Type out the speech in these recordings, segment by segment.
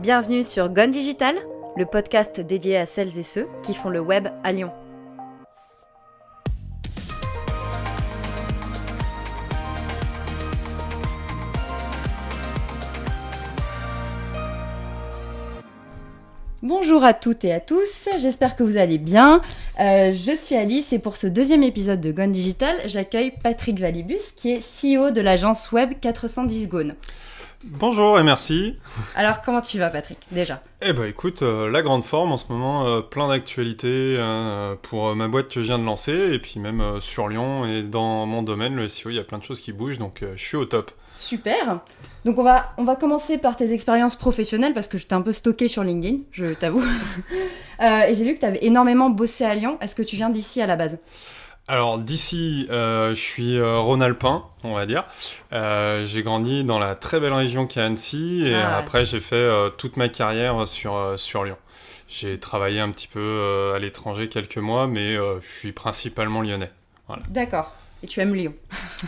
Bienvenue sur Gone Digital, le podcast dédié à celles et ceux qui font le web à Lyon. Bonjour à toutes et à tous, j'espère que vous allez bien. Je suis Alice et pour ce deuxième épisode de Gone Digital, j'accueille Patrick Valibus qui est CEO de l'agence web 410 Gone. Bonjour et merci. Alors comment tu vas Patrick, déjà ? Eh ben écoute, la grande forme en ce moment, plein d'actualités pour ma boîte que je viens de lancer et puis même sur Lyon et dans mon domaine, le SEO, il y a plein de choses qui bougent donc je suis au top. Super. Donc on va commencer par tes expériences professionnelles parce que je t'ai un peu stalké sur LinkedIn, je t'avoue. Et j'ai vu que tu avais énormément bossé à Lyon. Est-ce que tu viens d'ici à la base ? Alors d'ici, je suis rhône-alpin, on va dire. J'ai grandi dans la très belle région qu'est Annecy et après j'ai fait toute ma carrière sur Lyon. J'ai travaillé un petit peu à l'étranger quelques mois, mais je suis principalement lyonnais. Voilà. D'accord. Et tu aimes Lyon ?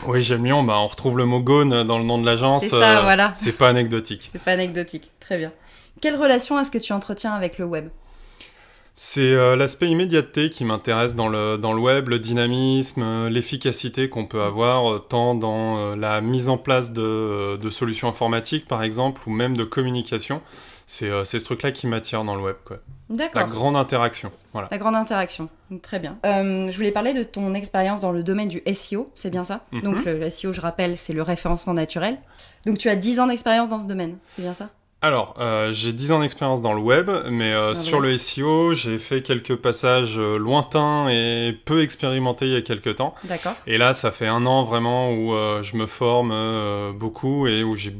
Oui, j'aime Lyon. On retrouve le mot Gone dans le nom de l'agence. C'est ça, voilà. C'est pas anecdotique. C'est pas anecdotique. Très bien. Quelle relation est-ce que tu entretiens avec le web ? C'est l'aspect immédiateté qui m'intéresse dans le web, le dynamisme, l'efficacité qu'on peut avoir tant dans la mise en place de solutions informatiques par exemple ou même de communication. C'est ce truc-là qui m'attire dans le web, quoi. D'accord. La grande interaction, voilà. La grande interaction, très bien. Je voulais parler de ton expérience dans le domaine du SEO, c'est bien ça ? Donc le SEO, je rappelle, c'est le référencement naturel. Donc tu as 10 ans d'expérience dans ce domaine, c'est bien ça ? Alors, j'ai 10 ans d'expérience dans le web, mais sur le SEO, j'ai fait quelques passages lointains et peu expérimentés il y a quelques temps. D'accord. Et là, ça fait 1 an vraiment où je me forme beaucoup et où j'ai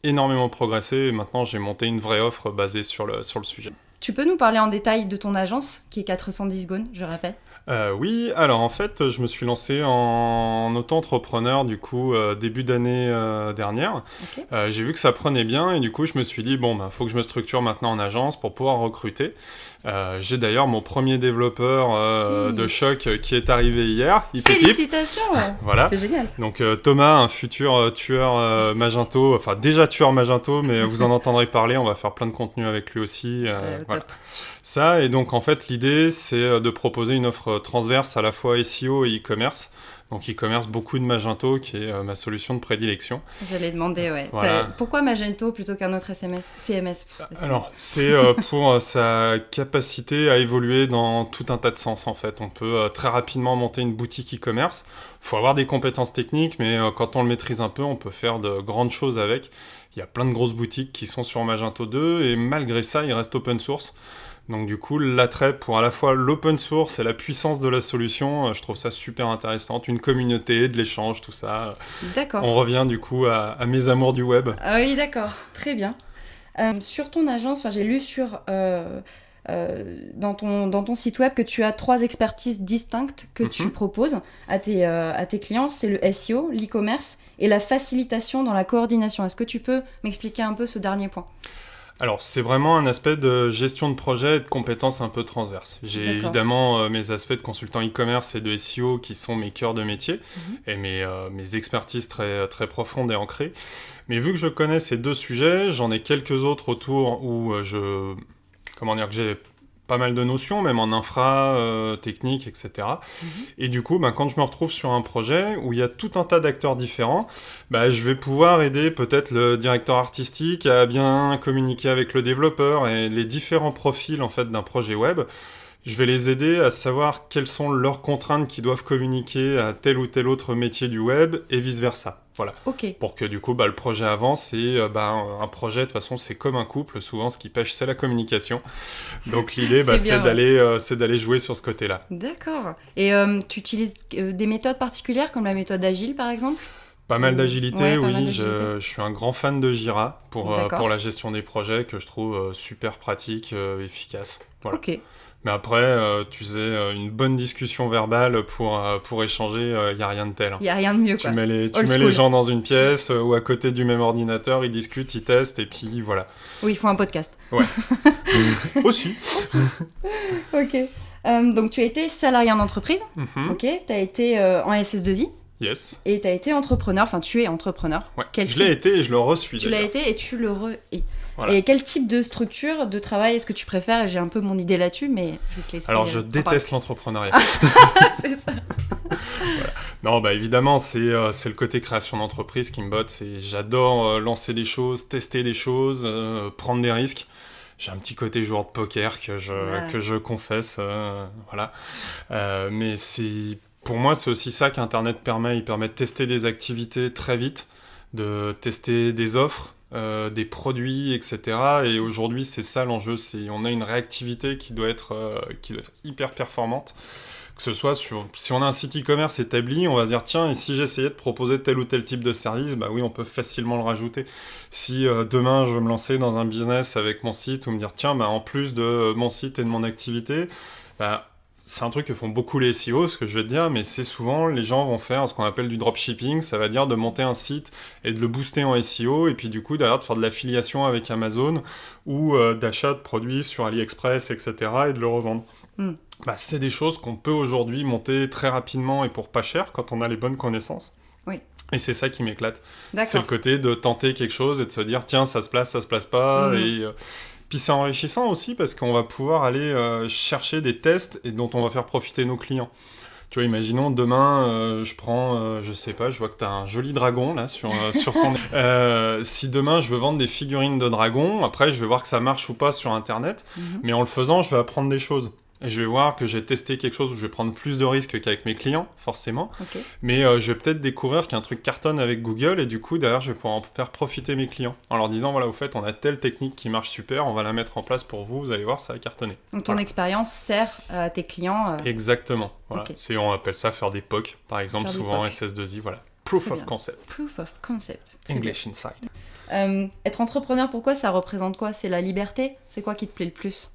énormément progressé. Et maintenant, j'ai monté une vraie offre basée sur le sujet. Tu peux nous parler en détail de ton agence, qui est 410 Gone, je rappelle ? Oui, alors en fait, je me suis lancé en auto-entrepreneur du coup début d'année dernière. Okay. J'ai vu que ça prenait bien et du coup je me suis dit faut que je me structure maintenant en agence pour pouvoir recruter. J'ai d'ailleurs mon premier développeur de choc qui est arrivé hier. Félicitations. Voilà. C'est génial. Donc Thomas, un futur tueur Magento, enfin déjà tueur Magento, mais vous en entendrez parler, on va faire plein de contenu avec lui aussi. Voilà. Ça, et donc en fait l'idée c'est de proposer une offre transverse à la fois SEO et e-commerce. Donc e-commerce, beaucoup de Magento qui est ma solution de prédilection. J'allais demander, ouais. Voilà. Pourquoi Magento plutôt qu'un autre CMS ? Alors, c'est pour sa capacité à évoluer dans tout un tas de sens en fait. On peut très rapidement monter une boutique e-commerce. Il faut avoir des compétences techniques, mais quand on le maîtrise un peu, on peut faire de grandes choses avec. Il y a plein de grosses boutiques qui sont sur Magento 2 et malgré ça, il reste open source. Donc du coup, l'attrait pour à la fois l'open source et la puissance de la solution, je trouve ça super intéressant. Une communauté, de l'échange, tout ça. D'accord. On revient du coup à mes amours du web. Ah oui, d'accord. Très bien. Sur ton agence, j'ai lu dans ton site web que tu as 3 expertises distinctes que tu proposes à tes clients. C'est le SEO, l'e-commerce et la facilitation dans la coordination. Est-ce que tu peux m'expliquer un peu ce dernier point ? Alors, c'est vraiment un aspect de gestion de projet et de compétences un peu transverses. J'ai évidemment mes aspects de consultant e-commerce et de SEO qui sont mes cœurs de métier et mes expertises très, très profondes et ancrées. Mais vu que je connais ces 2 sujets, j'en ai quelques autres autour où que j'ai pas mal de notions, même en infra, technique, etc. Et du coup, quand je me retrouve sur un projet où il y a tout un tas d'acteurs différents, je vais pouvoir aider peut-être le directeur artistique à bien communiquer avec le développeur et les différents profils en fait d'un projet web. Je vais les aider à savoir quelles sont leurs contraintes qui doivent communiquer à tel ou tel autre métier du web et vice-versa. Voilà. Okay. Pour que du coup le projet avance et un projet de toute façon c'est comme un couple, souvent ce qui pêche c'est la communication. Donc l'idée c'est d'aller jouer sur ce côté-là. D'accord. Et tu utilises des méthodes particulières comme la méthode agile par exemple ? Pas mal d'agilité, oui. Je suis un grand fan de Jira pour la gestion des projets que je trouve super pratique, efficace. Voilà. Ok. Mais après, tu sais, une bonne discussion verbale pour échanger, il n'y a rien de tel. Il n'y a rien de mieux, quoi. Tu mets les gens dans une pièce ou à côté du même ordinateur, ils discutent, ils testent, et puis voilà. Ou ils font un podcast. Ouais. Aussi. Ok. Donc, tu as été salarié en entreprise. Ok. Tu as été en SS2I. Yes. Et tu as été entrepreneur. Enfin, tu es entrepreneur. Ouais. Je l'ai été et je le resuis. Tu l'as été et tu le re-es. Voilà. Et quel type de structure de travail est-ce que tu préfères? J'ai un peu mon idée là-dessus, mais je vais te laisser. Alors, je déteste l'entrepreneuriat. C'est ça. Voilà. Non, bah évidemment, c'est le côté création d'entreprise qui me botte. J'adore lancer des choses, tester des choses, prendre des risques. J'ai un petit côté joueur de poker que je confesse, voilà. Mais pour moi, c'est aussi ça qu'Internet permet. Il permet de tester des activités très vite, de tester des offres, des produits, etc. Et aujourd'hui, c'est ça l'enjeu. On a une réactivité qui doit être hyper performante. Que ce soit si on a un site e-commerce établi, on va se dire tiens, et si j'essayais de proposer tel ou tel type de service, bah oui, on peut facilement le rajouter. Si demain je veux me lancer dans un business avec mon site ou me dire tiens, bah en plus de mon site et de mon activité, bah c'est un truc que font beaucoup les SEO, ce que je vais te dire, mais c'est souvent les gens vont faire ce qu'on appelle du dropshipping, ça va dire de monter un site et de le booster en SEO, et puis du coup derrière de faire de l'affiliation avec Amazon ou d'achat de produits sur AliExpress, etc. et de le revendre. Bah, c'est des choses qu'on peut aujourd'hui monter très rapidement et pour pas cher quand on a les bonnes connaissances. Oui. Et c'est ça qui m'éclate. D'accord. C'est le côté de tenter quelque chose et de se dire tiens, ça se place pas. Et puis c'est enrichissant aussi parce qu'on va pouvoir aller chercher des tests et dont on va faire profiter nos clients. Tu vois, imaginons demain, je prends, je sais pas, je vois que t'as un joli dragon là sur ton... si demain je veux vendre des figurines de dragon, après je vais voir que ça marche ou pas sur internet, mais en le faisant, je vais apprendre des choses. Et je vais voir que j'ai testé quelque chose où je vais prendre plus de risques qu'avec mes clients, forcément. Okay. Mais je vais peut-être découvrir qu'un truc cartonne avec Google et du coup, derrière, je vais pouvoir en faire profiter mes clients. En leur disant, voilà, au fait, on a telle technique qui marche super, on va la mettre en place pour vous, vous allez voir, ça va cartonner. Donc ton expérience sert à tes clients Exactement. Voilà. Okay. On appelle ça faire des POC, par exemple, souvent SS2I, voilà. Proof of concept. Proof of concept. English inside. Être entrepreneur, pourquoi ça représente quoi? C'est la liberté? C'est quoi qui te plaît le plus?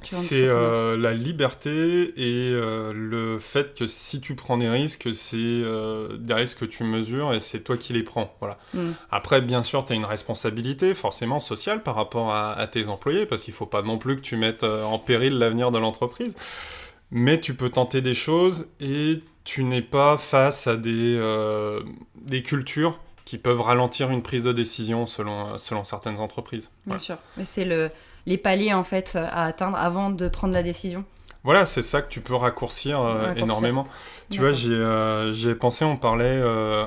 C'est la liberté et le fait que si tu prends des risques, c'est des risques que tu mesures et c'est toi qui les prends. Voilà. Après, bien sûr, tu as une responsabilité forcément sociale par rapport à tes employés parce qu'il ne faut pas non plus que tu mettes en péril l'avenir de l'entreprise. Mais tu peux tenter des choses et tu n'es pas face à des cultures qui peuvent ralentir une prise de décision selon certaines entreprises. Bien sûr, mais c'est les paliers en fait à atteindre avant de prendre la décision. Voilà, c'est ça que tu peux raccourcir énormément. Tu vois, j'ai pensé, on parlait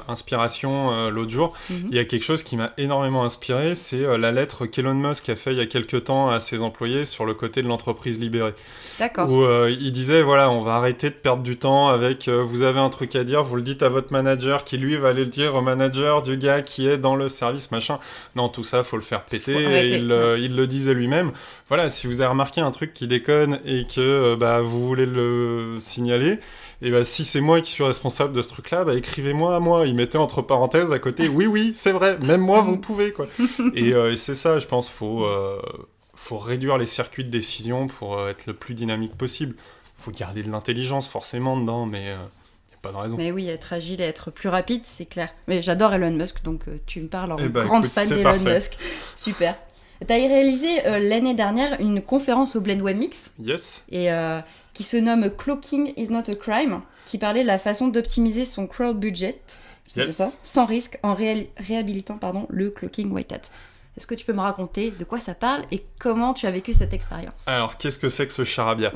inspiration l'autre jour. Il y a quelque chose qui m'a énormément inspiré, c'est la lettre qu'Elon Musk a fait il y a quelques temps à ses employés sur le côté de l'entreprise libérée. D'accord. Où il disait, voilà, on va arrêter de perdre du temps avec vous avez un truc à dire, vous le dites à votre manager qui lui va aller le dire au manager du gars qui est dans le service, machin. Non, tout ça, faut le faire péter. Et il le disait lui-même. Voilà, si vous avez remarqué un truc qui déconne et que vous voulez le signaler, et si c'est moi qui suis responsable de ce truc-là, écrivez-moi à moi. Il mettait entre parenthèses à côté, oui, c'est vrai, même moi vous pouvez, quoi. Et c'est ça, je pense, faut réduire les circuits de décision pour être le plus dynamique possible. Faut garder de l'intelligence forcément dedans, mais y a pas de raison. Mais oui, être agile et être plus rapide, c'est clair. Mais j'adore Elon Musk, donc tu me parles en grande fan d'Elon Musk. Super. Tu as réalisé l'année dernière une conférence au Blend Web Mix. Yes. Et qui se nomme Cloaking is not a crime, qui parlait de la façon d'optimiser son crowd budget, ça, sans risque, en réhabilitant le cloaking white hat. Est-ce que tu peux me raconter de quoi ça parle et comment tu as vécu cette expérience? Alors, qu'est-ce que c'est que ce charabia?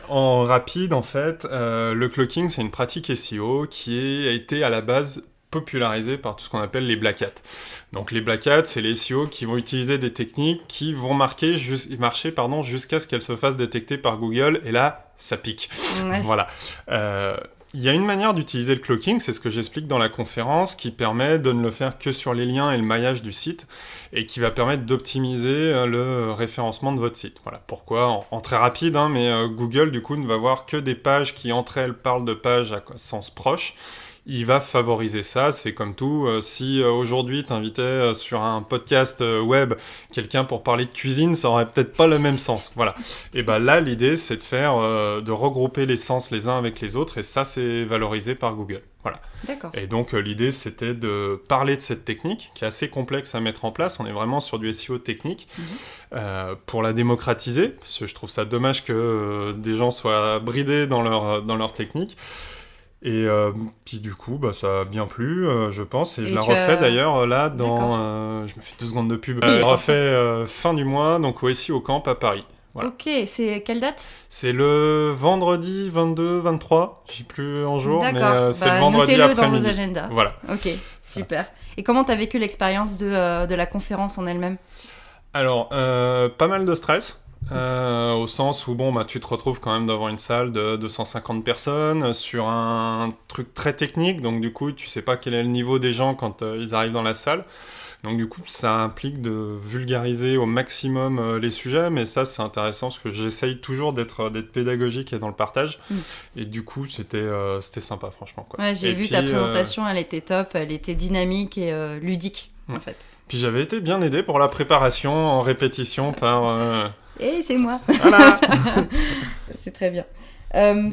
En rapide, en fait, le cloaking, c'est une pratique SEO qui a été à la base popularisé par tout ce qu'on appelle les black hats. Donc les black hats, c'est les SEO qui vont utiliser des techniques qui vont marcher jusqu'à ce qu'elles se fassent détecter par Google, et là, ça pique. Ouais. Voilà. Il y a une manière d'utiliser le cloaking, c'est ce que j'explique dans la conférence, qui permet de ne le faire que sur les liens et le maillage du site, et qui va permettre d'optimiser le référencement de votre site. Voilà. Pourquoi en très rapide, mais Google, du coup, ne va voir que des pages qui, entre elles, parlent de pages à sens proche. Il va favoriser ça, c'est comme tout. Si aujourd'hui t'invitais sur un podcast web quelqu'un pour parler de cuisine, ça aurait peut-être pas le même sens. Voilà. Et là, l'idée, c'est de regrouper les sens les uns avec les autres, et ça, c'est valorisé par Google. Voilà. D'accord. Et donc, l'idée, c'était de parler de cette technique, qui est assez complexe à mettre en place. On est vraiment sur du SEO technique, pour la démocratiser, parce que je trouve ça dommage que des gens soient bridés dans leur technique. Et puis du coup, ça a bien plu, je pense. Et je la refais d'ailleurs là dans... je me fais 2 secondes de pub. Je la refais fin du mois, donc aussi au camp à Paris. Voilà. Ok, c'est quelle date ? C'est le vendredi 22, 23. Je sais plus en jour, mais c'est le vendredi notez-le après-midi. dans vos agendas. Voilà. Ok, super. Voilà. Et comment t'as vécu l'expérience de la conférence en elle-même ? Alors, pas mal de stress. Au sens où tu te retrouves quand même devant une salle de 250 personnes sur un truc très technique, donc du coup tu sais pas quel est le niveau des gens quand ils arrivent dans la salle, donc du coup ça implique de vulgariser au maximum les sujets, mais ça c'est intéressant parce que j'essaye toujours d'être pédagogique et dans le partage, et du coup c'était sympa franchement quoi. Ouais, j'ai vu ta présentation, elle était top, elle était dynamique et ludique en fait. Puis j'avais été bien aidé pour la préparation en répétition par... Et c'est moi. Voilà. C'est très bien.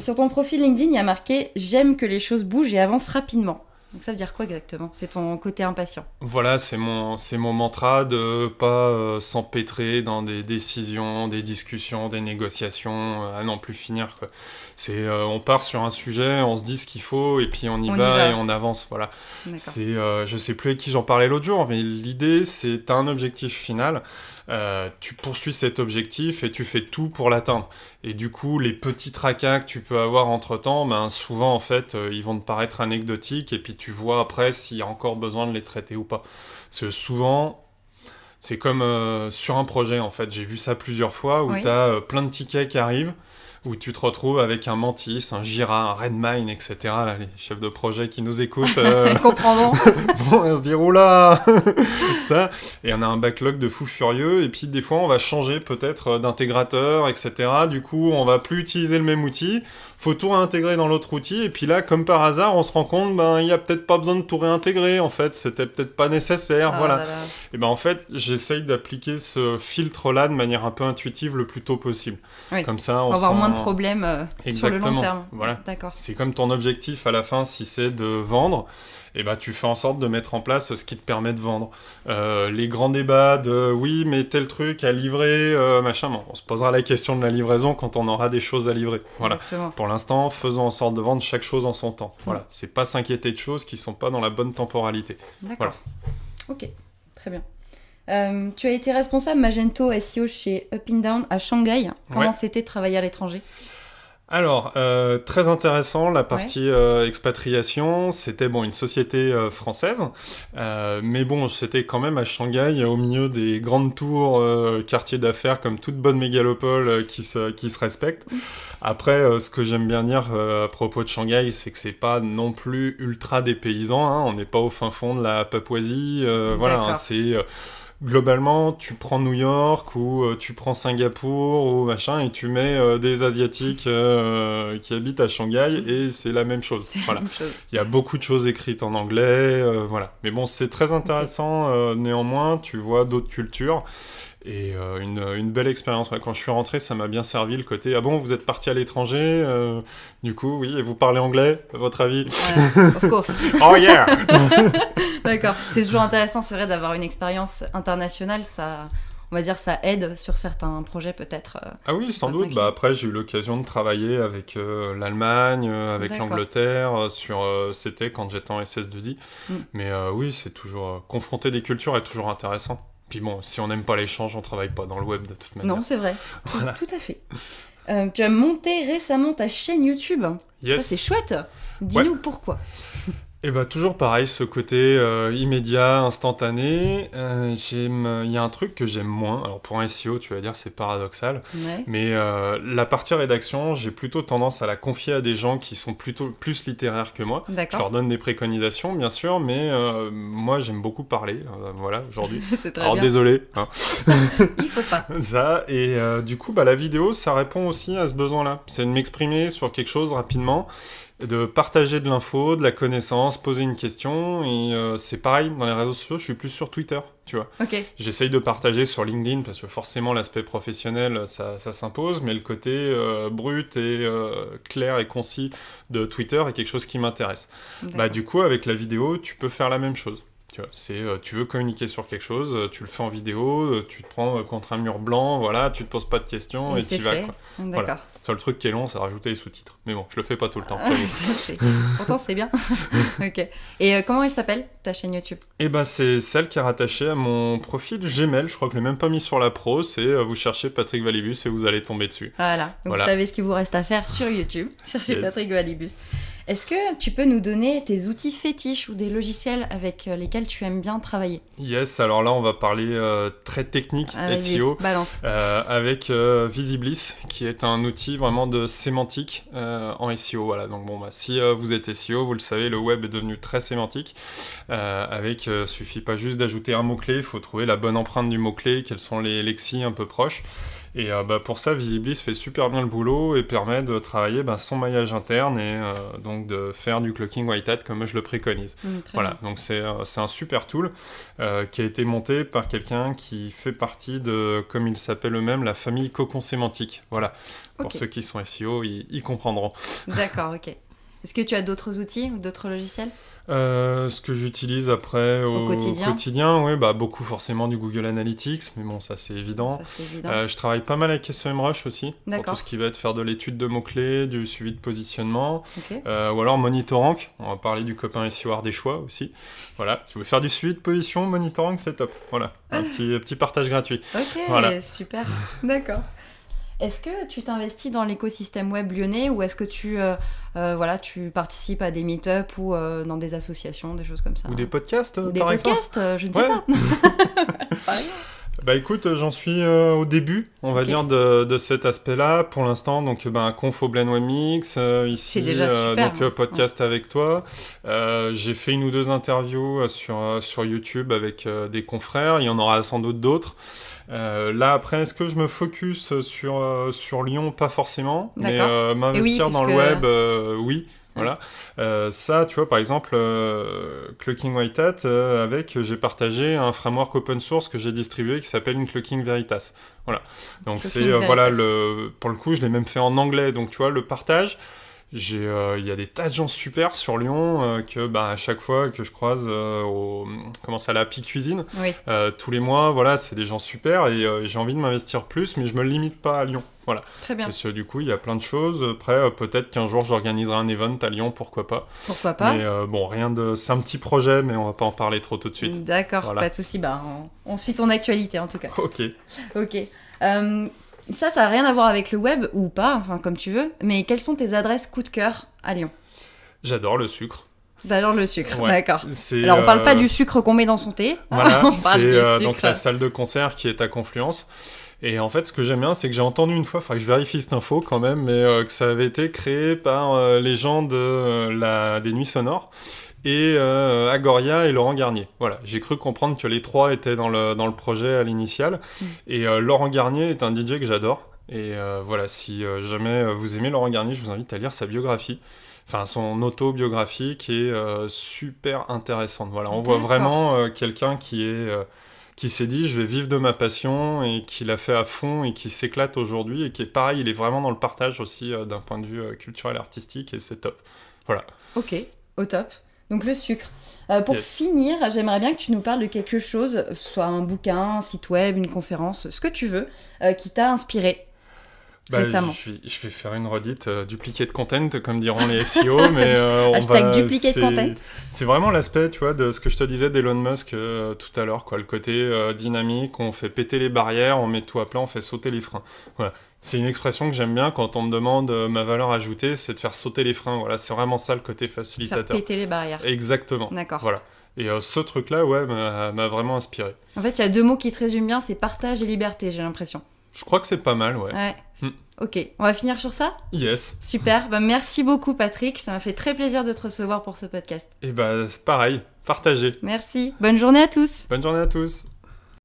Sur ton profil LinkedIn, il y a marqué « J'aime que les choses bougent et avancent rapidement ». Donc ça veut dire quoi exactement ? C'est ton côté impatient. Voilà, c'est mon mantra de pas s'empêtrer dans des décisions, des discussions, des négociations, à n'en plus finir, quoi. On part sur un sujet, on se dit ce qu'il faut, et puis on y va et on avance, voilà. Je sais plus avec qui j'en parlais l'autre jour, mais l'idée, c'est t'as un objectif final, tu poursuis cet objectif et tu fais tout pour l'atteindre. Et du coup, les petits tracas que tu peux avoir entre-temps, souvent, en fait, ils vont te paraître anecdotiques, et puis tu vois après s'il y a encore besoin de les traiter ou pas. Parce que souvent, c'est comme sur un projet, en fait. J'ai vu ça plusieurs fois, où t'as plein de tickets qui arrivent, où tu te retrouves avec un Mantis, un Jira, un Redmine, etc. Là, les chefs de projet qui nous écoutent comprendront. vont se dire « Oula !» Ça, et on a un backlog de fous furieux, et puis des fois on va changer peut-être d'intégrateur, etc. Du coup, on va plus utiliser le même outil, faut tout réintégrer dans l'autre outil, et puis là, comme par hasard, on se rend compte, il y a peut-être pas besoin de tout réintégrer, en fait, c'était peut-être pas nécessaire, voilà. Et en fait, j'essaye d'appliquer ce filtre-là de manière un peu intuitive le plus tôt possible. Oui. Comme ça, on va avoir moins de problèmes sur le long terme. Voilà. D'accord. C'est comme ton objectif à la fin, si c'est de vendre, tu fais en sorte de mettre en place ce qui te permet de vendre. Les grands débats de oui, mais tel truc à livrer, machin, on se posera la question de la livraison quand on aura des choses à livrer. Voilà. Exactement. Pour l'instant, faisons en sorte de vendre chaque chose en son temps. Voilà. C'est pas s'inquiéter de choses qui sont pas dans la bonne temporalité. D'accord. Voilà. Ok, très bien. Tu as été responsable Magento SEO chez Up and Down à Shanghai. Comment c'était de travailler à l'étranger ? Alors, très intéressant, la partie expatriation, c'était une société française, mais c'était quand même à Shanghai, au milieu des grandes tours, quartiers d'affaires, comme toute bonne mégalopole qui se respecte. Après, ce que j'aime bien dire à propos de Shanghai, c'est que c'est pas non plus ultra dépaysant, hein, on n'est pas au fin fond de la Papouasie, voilà, hein, c'est... Globalement, tu prends New York ou tu prends Singapour ou machin et tu mets des Asiatiques qui habitent à Shanghai et c'est la même chose. Voilà. Il y a beaucoup de choses écrites en anglais, voilà. Mais c'est très intéressant. Néanmoins, tu vois d'autres cultures. Et une belle expérience. Quand je suis rentré, ça m'a bien servi le côté « Ah bon, vous êtes parti à l'étranger du coup, oui, et vous parlez anglais, à votre avis ?» Of course. Oh yeah. D'accord. C'est toujours intéressant, c'est vrai, d'avoir une expérience internationale. Ça, on va dire, ça aide sur certains projets, peut-être. Ah oui, sans doute. Après, j'ai eu l'occasion de travailler avec l'Allemagne, avec l'Angleterre, c'était quand j'étais en SS2I. Mais oui, c'est toujours... confronter des cultures est toujours intéressant. Puis si on n'aime pas l'échange, on travaille pas dans le web de toute manière. Non, c'est vrai. Voilà. Tout à fait. Tu as monté récemment ta chaîne YouTube. Yes. Ça, c'est chouette. Dis-nous pourquoi. Et toujours pareil, ce côté immédiat, instantané. Il y a un truc que j'aime moins. Alors pour un SEO, tu vas dire c'est paradoxal. Ouais. Mais la partie rédaction, j'ai plutôt tendance à la confier à des gens qui sont plutôt plus littéraires que moi. D'accord. Je leur donne des préconisations, bien sûr, mais moi j'aime beaucoup parler. Voilà, aujourd'hui. C'est très Alors bien. désolé. Hein. Il faut pas. Ça, et du coup, la vidéo, ça répond aussi à ce besoin-là. C'est de m'exprimer sur quelque chose rapidement, de partager de l'info, de la connaissance, poser une question, et c'est pareil, dans les réseaux sociaux, je suis plus sur Twitter, tu vois. Ok. J'essaye de partager sur LinkedIn, parce que forcément, l'aspect professionnel, ça s'impose, mais le côté brut et clair et concis de Twitter est quelque chose qui m'intéresse. Du coup, avec la vidéo, tu peux faire la même chose. Tu vois, tu veux communiquer sur quelque chose, tu le fais en vidéo, tu te prends contre un mur blanc, voilà, tu te poses pas de questions et tu y vas, quoi. D'accord. Voilà. Seul truc qui est long, c'est rajouter les sous-titres. Mais bon, je le fais pas tout le temps. Pourtant, c'est bien. Ok. Et comment elle s'appelle, ta chaîne YouTube? Eh ben, c'est celle qui est rattachée à mon profil Gmail. Je crois que je l'ai même pas mis sur la pro. C'est vous cherchez Patrick Valibus et vous allez tomber dessus. Voilà. Donc, vous savez ce qu'il vous reste à faire sur YouTube. Cherchez Patrick Valibus. Est-ce que tu peux nous donner tes outils fétiches ou des logiciels avec lesquels tu aimes bien travailler? Yes, alors là on va parler très technique SEO balance. Avec Visiblis qui est un outil vraiment de sémantique en SEO. Voilà, donc bon, si vous êtes SEO, vous le savez, le web est devenu très sémantique. Suffit pas juste d'ajouter un mot-clé, il faut trouver la bonne empreinte du mot-clé, quels sont les lexis un peu proches. Et pour ça, Visiblis fait super bien le boulot et permet de travailler son maillage interne et donc de faire du clocking white hat comme je le préconise. Voilà, donc c'est un super tool qui a été monté par quelqu'un qui fait partie de, comme il s'appelle eux-mêmes, la famille Cocon Sémantique. Voilà, pour ceux qui sont SEO, ils comprendront. D'accord, ok. Est-ce que tu as d'autres outils ou d'autres logiciels? Ce que j'utilise après au quotidien, oui, beaucoup forcément du Google Analytics, mais bon, ça c'est évident. Je travaille pas mal avec SEMrush aussi, pour tout ce qui va être faire de l'étude de mots-clés, du suivi de positionnement, ou alors Monitorank, on va parler du copain SEO des choix aussi. Voilà, si vous voulez faire du suivi de position, Monitorank c'est top. Voilà, un petit partage gratuit. Ok, voilà. Super, d'accord. Est-ce que tu t'investis dans l'écosystème web lyonnais ou est-ce que tu participes à des meet-up ou dans des associations, des choses comme ça? Ou des podcasts, ou des podcasts, je ne sais pas. Écoute, j'en suis au début, on va dire, de cet aspect-là. Pour l'instant, donc, conf au Blend Webmix, ici, c'est déjà super, donc podcast avec toi. J'ai fait 1 ou 2 interviews sur YouTube avec des confrères, il y en aura sans doute d'autres. Là après, est-ce que je me focus sur Lyon? Pas forcément, mais m'investir dans le web, oui. Voilà. Ça, tu vois, par exemple, Clocking White Hat, j'ai partagé un framework open source que j'ai distribué qui s'appelle Clocking Veritas. Voilà. Donc pour le coup, je l'ai même fait en anglais. Donc tu vois, le partage. Il y a des tas de gens super sur Lyon à chaque fois que je croise à la Happy Cuisine, tous les mois, voilà, c'est des gens super et j'ai envie de m'investir plus, mais je me limite pas à Lyon. Voilà. Très bien. Parce que du coup, il y a plein de choses. Après, peut-être qu'un jour, j'organiserai un event à Lyon, pourquoi pas. Pourquoi pas. Mais c'est un petit projet, mais on va pas en parler trop tout de suite. D'accord, voilà. Pas de souci. On suit ton actualité en tout cas. Ok. Ça n'a rien à voir avec le web, ou pas, enfin comme tu veux, mais quelles sont tes adresses coup de cœur à Lyon? J'adore le sucre. T'adores le sucre, d'accord. Alors on parle pas du sucre qu'on met dans son thé, voilà, on parle du sucre. Donc la salle de concert qui est à Confluence. Et en fait, ce que j'aime bien, c'est que j'ai entendu une fois, il faudrait que je vérifie cette info quand même, mais que ça avait été créé par les gens des Nuits Sonores. Et Agoria et Laurent Garnier. Voilà, j'ai cru comprendre que les 3 étaient dans le projet à l'initial. Et Laurent Garnier est un DJ que j'adore. Et voilà, si jamais vous aimez Laurent Garnier, je vous invite à lire sa biographie. Enfin, son autobiographie qui est super intéressante. Voilà, on voit vraiment quelqu'un qui s'est dit je vais vivre de ma passion et qui l'a fait à fond et qui s'éclate aujourd'hui et qui est pareil, il est vraiment dans le partage aussi d'un point de vue culturel et artistique et c'est top. Voilà. Ok, au top. Donc le sucre. Pour finir, j'aimerais bien que tu nous parles de quelque chose, soit un bouquin, un site web, une conférence, ce que tu veux, qui t'a inspiré récemment. Je vais faire une redite, duplicate content, comme diront les SEO, mais duplicate content. C'est vraiment l'aspect, tu vois, de ce que je te disais d'Elon Musk tout à l'heure, quoi, le côté dynamique, on fait péter les barrières, on met tout à plat, on fait sauter les freins. Voilà. C'est une expression que j'aime bien quand on me demande ma valeur ajoutée, c'est de faire sauter les freins. Voilà, c'est vraiment ça le côté facilitateur. Faire péter les barrières. Exactement. D'accord. Voilà. Et ce truc-là, m'a vraiment inspiré. En fait, il y a 2 mots qui te résument bien, c'est partage et liberté, j'ai l'impression. Je crois que c'est pas mal, ouais. Ok, on va finir sur ça? Yes. Super, merci beaucoup Patrick, ça m'a fait très plaisir de te recevoir pour ce podcast. Et pareil, partagez. Merci, bonne journée à tous. Bonne journée à tous.